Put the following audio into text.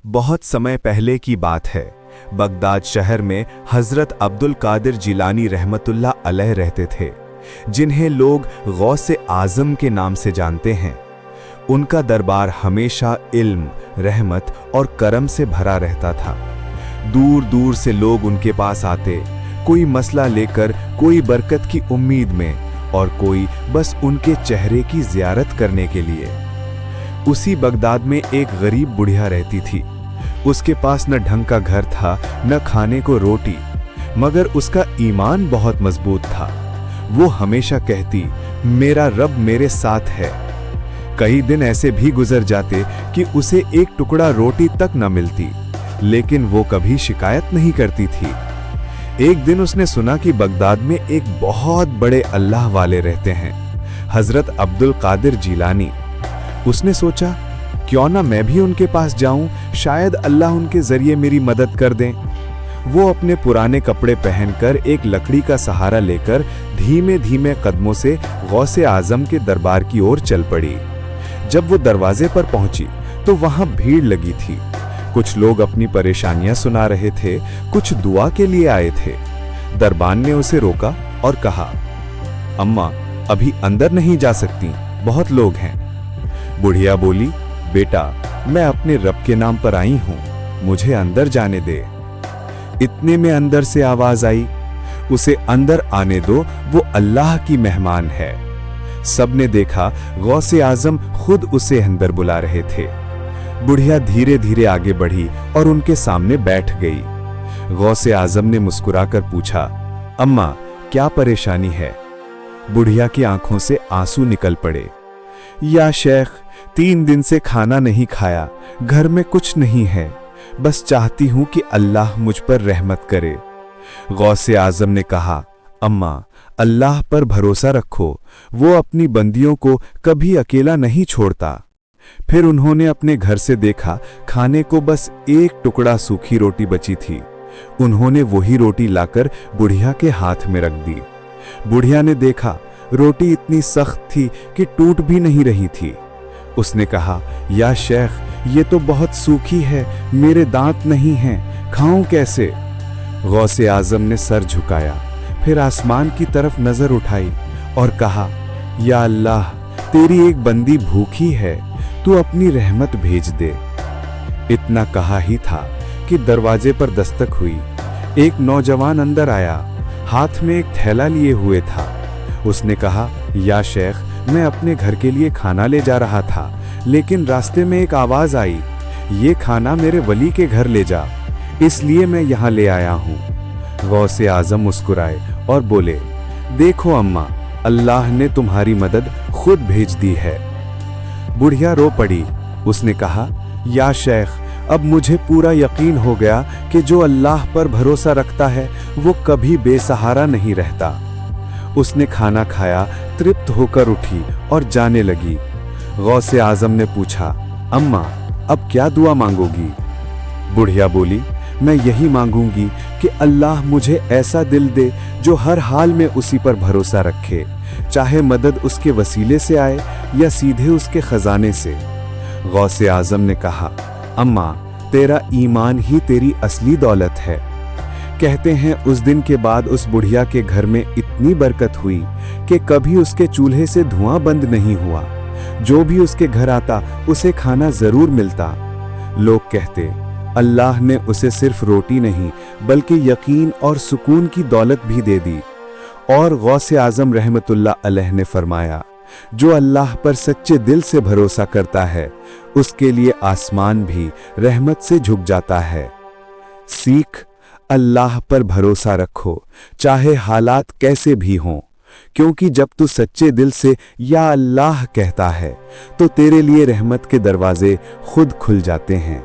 बहुत समय पहले की बात है। बगदाद शहर में हजरत अब्दुल कादिर जिलानी रहमतुल्लाह अलैह रहते थे, जिन्हें लोग गौसे आजम के नाम से जानते हैं। उनका दरबार हमेशा इल्म, रहमत और करम से भरा रहता था। दूर दूर से लोग उनके पास आते, कोई मसला लेकर, कोई बरकत की उम्मीद में, और कोई बस उनके चेहरे की ज़ियारत करने के लिए। उसी बगदाद में एक गरीब बुढ़िया रहती थी। उसके पास न ढंग का घर था, न खाने को रोटी, मगर उसका ईमान बहुत मजबूत था। वो हमेशा कहती, मेरा रब मेरे साथ है। कई दिन ऐसे भी गुजर जाते कि उसे एक टुकड़ा रोटी तक न मिलती, लेकिन वो कभी शिकायत नहीं करती थी। एक दिन उसने सुना कि बगदाद में एक बहुत बड़े अल्लाह वाले रहते हैं, हजरत अब्दुल कादिर जिलानी। उसने सोचा, क्यों ना मैं भी उनके पास जाऊं, शायद अल्लाह उनके जरिए मेरी मदद कर दें। वो अपने पुराने कपड़े पहनकर एक लकड़ी का सहारा लेकर धीमे धीमे कदमों से गौसे आजम के दरबार की ओर चल पड़ी। जब वो दरवाजे पर पहुंची तो वहां भीड़ लगी थी। कुछ लोग अपनी परेशानियां सुना रहे थे, कुछ दुआ के लिए आए थे। दरबान ने उसे रोका और कहा, अम्मा, अभी अंदर नहीं जा सकती, बहुत लोग हैं। बुढ़िया बोली, बेटा, मैं अपने रब के नाम पर आई हूं, मुझे अंदर जाने दे। इतने में अंदर से आवाज आई, उसे अंदर आने दो, वो अल्लाह की मेहमान है। सबने देखा गौसे आजम खुद उसे अंदर बुला रहे थे। बुढ़िया धीरे धीरे आगे बढ़ी और उनके सामने बैठ गई। गौसे आजम ने मुस्कुराकर पूछा, अम्मा, क्या परेशानी है? बुढ़िया की आंखों से आंसू निकल पड़े। या शेख, 3 दिन से खाना नहीं खाया, घर में कुछ नहीं है, बस चाहती हूं कि अल्लाह मुझ पर रहमत करे। गौसे आजम ने कहा, अम्मा, अल्लाह पर भरोसा रखो, वो अपनी बंदियों को कभी अकेला नहीं छोड़ता। फिर उन्होंने अपने घर से देखा, खाने को बस एक टुकड़ा सूखी रोटी बची थी। उन्होंने वही रोटी लाकर बुढ़िया के हाथ में रख दी। बुढ़िया ने देखा, रोटी इतनी सख्त थी कि टूट भी नहीं रही थी। उसने कहा, या शेख, ये तो बहुत सूखी है, मेरे दांत नहीं हैं, खाऊं कैसे? गौसे आजम ने सर झुकाया, फिर आसमान की तरफ नजर उठाई और कहा, या अल्लाह, तेरी एक बंदी भूखी है, तू अपनी रहमत भेज दे। इतना कहा ही था कि दरवाजे पर दस्तक हुई। एक नौजवान अंदर आया, हाथ में एक थैला लिए हुए था। उसने कहा, या शेख, मैं अपने घर के लिए खाना ले जा रहा था, लेकिन रास्ते में एक आवाज आई, ये खाना मेरे वली के घर ले जा, इसलिए मैं यहाँ ले आया हूँ। गौसे आजम मुस्कुराए और बोले, देखो अम्मा, अल्लाह ने तुम्हारी मदद खुद भेज दी है। बुढ़िया रो पड़ी। उसने कहा, या शेख, अब मुझे पूरा यकीन हो गया कि जो अल्लाह पर भरोसा रखता है वो कभी बेसहारा नहीं रहता। उसने खाना खाया, तृप्त होकर उठी और जाने लगी। गौसे आजम ने पूछा, अम्मा, अब क्या दुआ मांगोगी? बुढ़िया बोली, मैं यही मांगूंगी कि अल्लाह मुझे ऐसा दिल दे जो हर हाल में उसी पर भरोसा रखे, चाहे मदद उसके वसीले से आए या सीधे उसके खजाने से। गौसे आजम ने कहा, अम्मा, तेरा ईमान ही तेरी असली दौलत है। कहते हैं उस दिन के बाद उस बुढ़िया के घर में इतनी बरकत हुई कि कभी उसके चूल्हे से धुआं बंद नहीं हुआ। जो भी उसके घर आता उसे खाना जरूर मिलता। लोग कहते, अल्लाह ने उसे सिर्फ रोटी नहीं बल्कि यकीन और सुकून की दौलत भी दे दी। और गौसे आजम रहमतुल्लाह अलैह ने फरमाया, जो अल्लाह पर सच्चे दिल से भरोसा करता है उसके लिए आसमान भी रहमत से झुक जाता है। सीख, अल्लाह पर भरोसा रखो, चाहे हालात कैसे भी हों, क्योंकि जब तू सच्चे दिल से या अल्लाह कहता है तो तेरे लिए रहमत के दरवाजे खुद खुल जाते हैं।